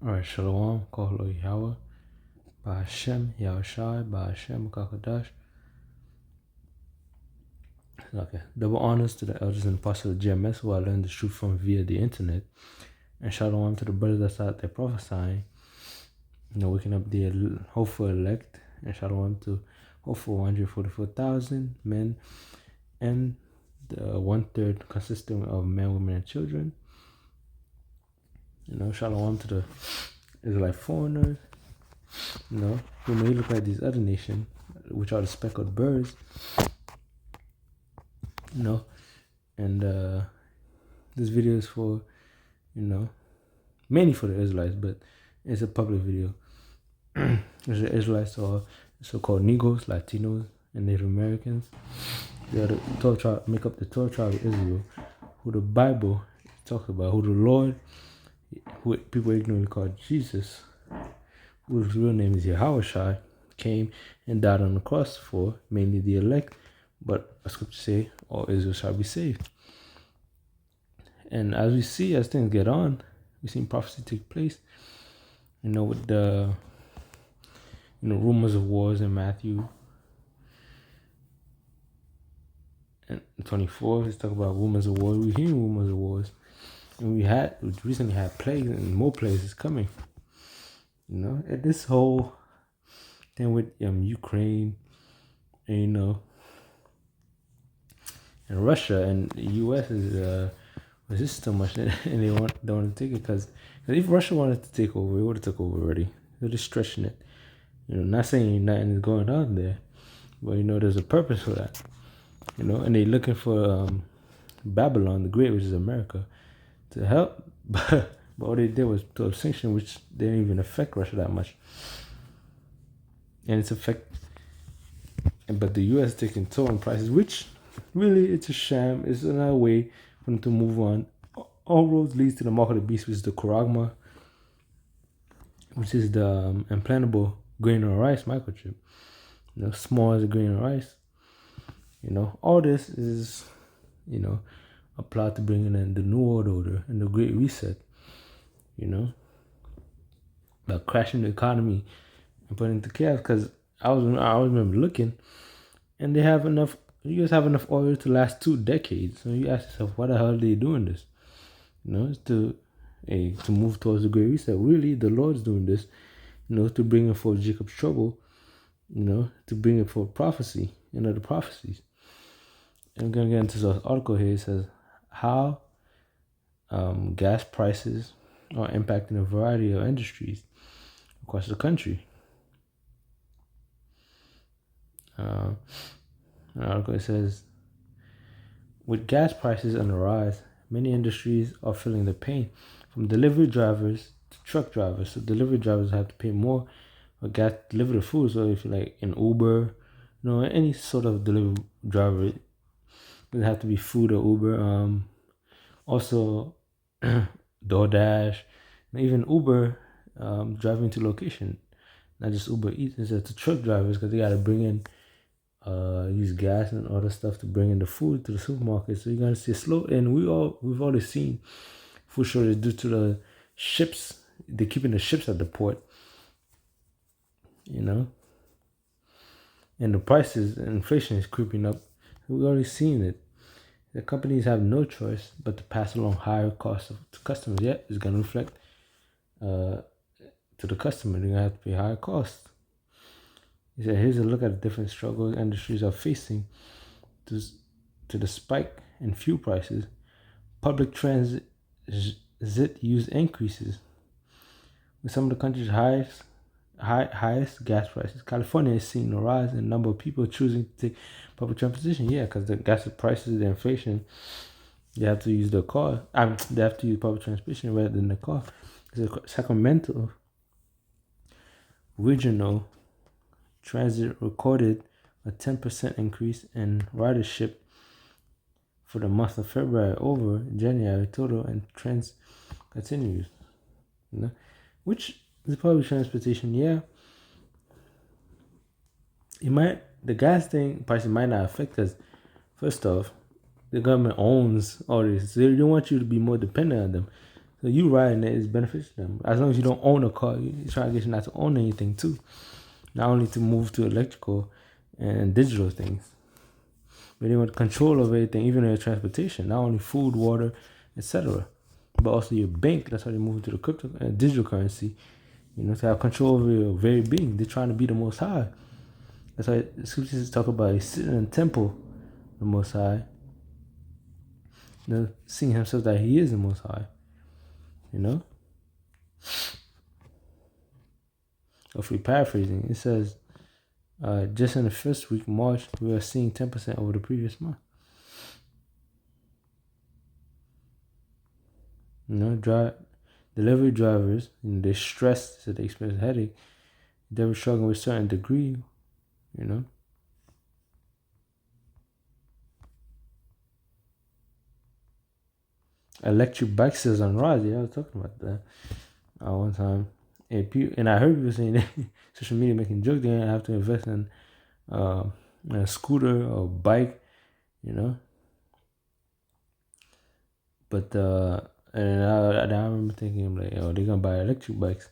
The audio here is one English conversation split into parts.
All right, Shalom, Kohlo Yahweh, Ba'Hashem, Yahushai, Ba'Hashem, Kakadash. Okay, double honors to the elders and apostles of GMS who I learned the truth from via the internet. And Shalom to the brothers that's out there prophesying, waking up the hopeful elect. And Shalom to hopeful 144,000 men and the 1/3 consisting of men, women, and children. Shalom to the Israelite foreigners, who may look like these other nations, which are the speckled birds, and this video is for, mainly for the Israelites, but it's a public video. The Israelites are so-called Negroes, Latinos, and Native Americans. They are the 12 tribe, make up the 12 tribes of Israel, who the Bible talks about, who the Lord, who people ignorantly call Jesus, whose real name is Yahushai, came and died on the cross for, mainly the elect, but a scripture say, all Israel shall be saved. And as we see, as things get on, we've seen prophecy take place, with the, rumors of wars in Matthew and 24, let's talk about rumors of wars. We're hearing rumors of wars. And we recently had plagues, and more plagues is coming. And this whole thing with Ukraine, and and Russia and the U.S. is resist so much, and they don't want to take it because if Russia wanted to take over, it would have took over already. They're just stretching it. Not saying nothing is going on there, but there's a purpose for that. And they're looking for Babylon the Great, which is America, to help, but all they did was to sanction, which didn't even affect Russia that much. And but the U.S. taking toll on prices, which really it's a sham. It's another way for them to move on. All roads leads to the mark of the beast, which is the Kuragma, which is the implantable grain of rice microchip. Small as a grain of rice. All this is, a plot to bring in the New World Order and the Great Reset. About crashing the economy and putting it into chaos. Because I remember looking, and they have enough. You guys have enough oil to last 2 decades. So you ask yourself, why the hell are they doing this? It's to move towards the Great Reset. Really, the Lord's doing this, to bring in for Jacob's trouble, to bring it for prophecy and other prophecies. And I'm going to get into this article here. It says, how gas prices are impacting a variety of industries across the country. An article, it says, with gas prices on the rise, many industries are feeling the pain, from delivery drivers to truck drivers. So delivery drivers have to pay more for gas to deliver the food. So if you're like an Uber, any sort of delivery driver, it doesn't have to be food or Uber. Also, DoorDash, and even Uber driving to location, not just Uber Eats. It's the truck drivers, because they got to bring in use gas and other stuff to bring in the food to the supermarket. So you're gonna see a slow, and we've already seen food shortage due to the ships. They're keeping the ships at the port, and the prices, inflation is creeping up. We've already seen it. The companies have no choice but to pass along higher costs to customers. Yeah, it's gonna reflect to the customer. They're gonna have to pay higher costs. He said, here's a look at the different struggles industries are facing to the spike in fuel prices. Public transit use increases. With some of the country's highest gas prices, California is seeing a rise in the number of people choosing to take public transportation. Yeah, because the gas prices, the inflation, they have to use their car. They have to use public transportation rather than the car. Sacramento Regional Transit recorded a 10% increase in ridership for the month of February over January total, and trends continues. Which is public transportation, yeah. The gas thing prices might not affect us. First off, the government owns all this. So they don't want you to be more dependent on them. So you riding it is beneficial to them. As long as you don't own a car, you try to get you not to own anything too. Not only to move to electrical and digital things, but they want control of everything, even their transportation. Not only food, water, etc., but also your bank. That's why they move into the crypto digital currency. To have control over your very being. They're trying to be the Most High. That's why the scriptures talk about he's sitting in the temple, the Most High. Seeing himself that he is the Most High. If we paraphrasing, it says, just in the first week, March, we are seeing 10% over the previous month. Delivery drivers, they're stressed, so they experience a headache. They were struggling with a certain degree, Electric bike sales on rise. Yeah, I was talking about that one time. And I heard people saying that social media making jokes. They have to invest in a scooter or bike, But and I remember thinking like, oh, they're gonna buy electric bikes.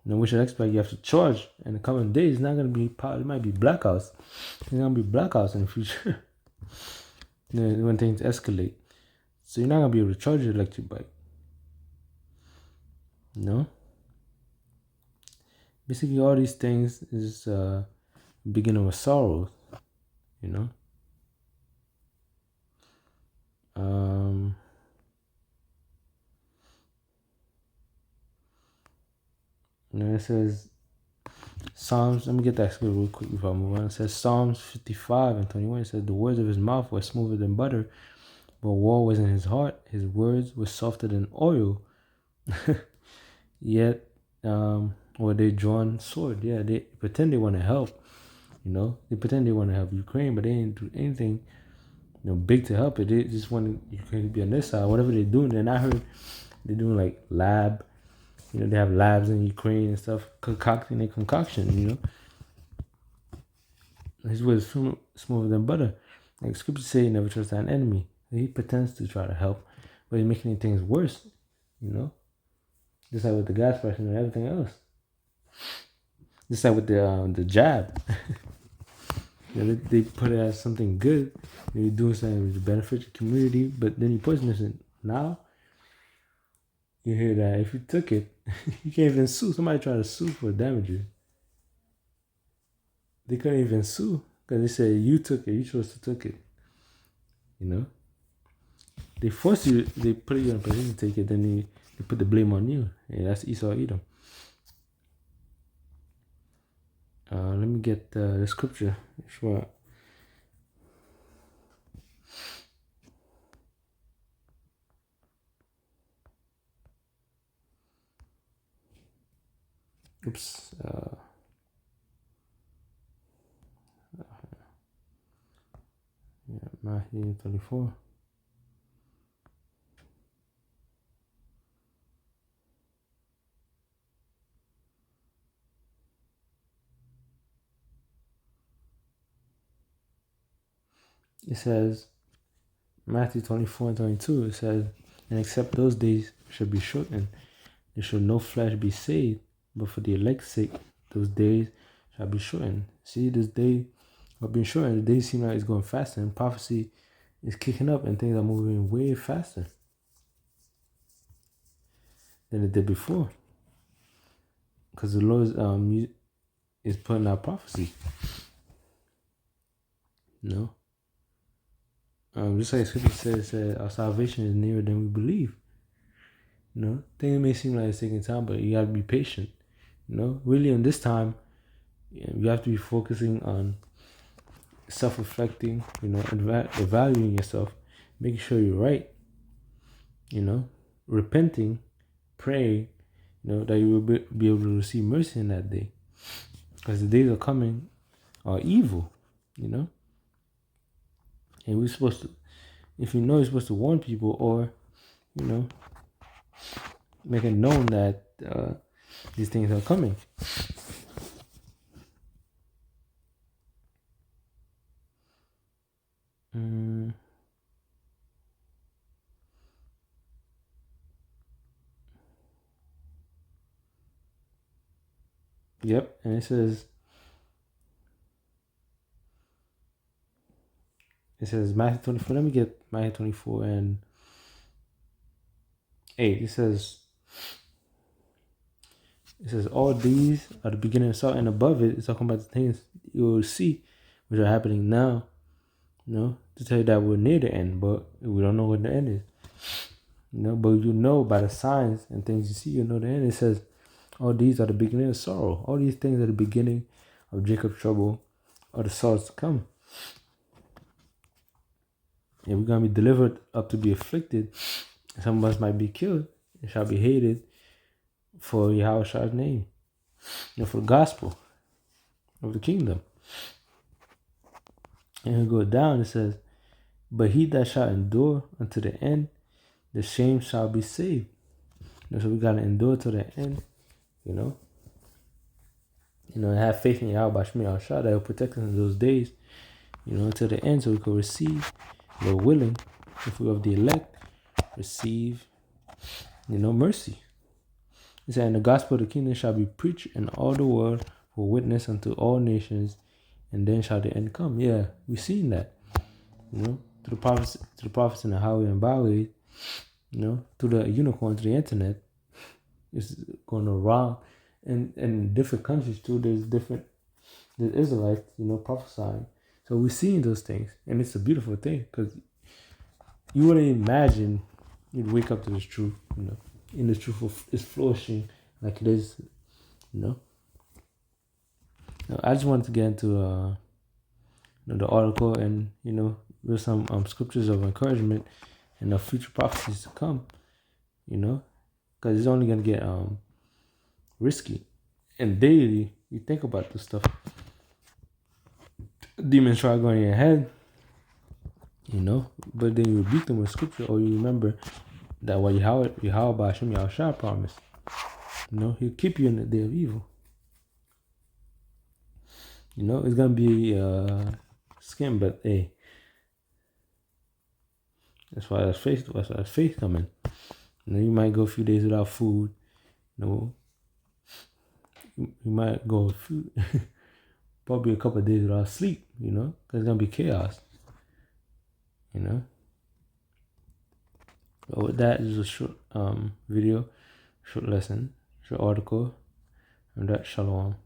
Which electric bike you have to charge in the coming days. It's not gonna be power. It might be blackouts. There's gonna be blackouts in the future. When things escalate, so you're not gonna be able to charge your electric bike. Basically, all these things is beginning with sorrows. It says Psalms. Let me get that script real quick before I move on. It says Psalms 55 and 21. It says the words of his mouth were smoother than butter, but war was in his heart. His words were softer than oil. Yet, or they drawn sword. Yeah, they pretend they want to help. They pretend they want to help Ukraine, but they didn't do anything, big to help it. They just want Ukraine to be on their side. Whatever they're doing, and I heard they're doing like lab. They have labs in Ukraine and stuff, concocting their concoction. His words smoother than butter. Like scripture say, never trust an enemy. He pretends to try to help, but he's making things worse. Just like with the gas prices and everything else. Just like with the jab. They put it as something good. You're doing something to benefit the community, but then you poison it. Now, you hear that if you took it, you can't even sue. Somebody tried to sue for damages. They couldn't even sue because they said you took it. You chose to take it. They force you. They put you in a position to take it. Then they put the blame on you. And that's Esau Edom. Let me get the scripture. Sure. Oops. Matthew 24. It says, Matthew 24 and 22, it says, and except those days should be shortened, there shall no flesh be saved, but for the elect's sake, those days shall be shortened. See, this day are being shortened. The days seem like it's going faster, and prophecy is kicking up, and things are moving way faster than it did before. Because the Lord is putting out prophecy. Just like scripture says, our salvation is nearer than we believe. Things may seem like it's taking time, but you gotta be patient. Really, in this time, you have to be focusing on self-reflecting. Evaluating yourself, making sure you're right. Repenting, praying. That you will be able to receive mercy in that day, because the days are coming are evil. And we're supposed to, if you're supposed to warn people or, make it known that these things are coming. Yep, and it says Matthew 24. Let me get Matthew 24 and 8. It says all these are the beginning of salt, and above it, it's talking about the things you will see, which are happening now. To tell you that we're near the end, but we don't know when the end is. But by the signs and things you see, you know the end. It says all these are the beginning of sorrow. All these things are the beginning of Jacob's trouble, or the sorrows to come. And we're gonna be delivered up to be afflicted. Some of us might be killed and shall be hated for Yahweh's name, for the gospel of the kingdom. And we go down, it says, but he that shall endure unto the end, the same shall be saved. So we gotta endure to the end, and have faith in Yahweh Shmi Al-Shah that will protect us in those days, until the end, so we could receive, we're willing, if we of the elect, receive, mercy. It said, and the gospel of the kingdom shall be preached in all the world for witness unto all nations, and then shall the end come. Yeah, we've seen that. To the prophets in the highway and byway, to the unicorn, to the internet. It's going around. And in different countries too, there's Israelites, prophesying. So we're seeing those things. And it's a beautiful thing, because you wouldn't imagine you'd wake up to this truth, and the truth is flourishing like it is, Now, I just wanted to get into the article, and with some scriptures of encouragement and the future prophecies to come, because it's only gonna get risky. And daily, you think about this stuff. Demons try going in your head, but then you rebuke them with scripture, or you remember that what Yahweh Ba'ashem Yahushua promised. He'll keep you in the day of evil. It's gonna be skin, but hey, that's why there's faith coming. You might go a few days without food. You might go probably a couple of days without sleep. Because it's gonna be chaos. But with that, this is a short video, short lesson, short article, and that shalom.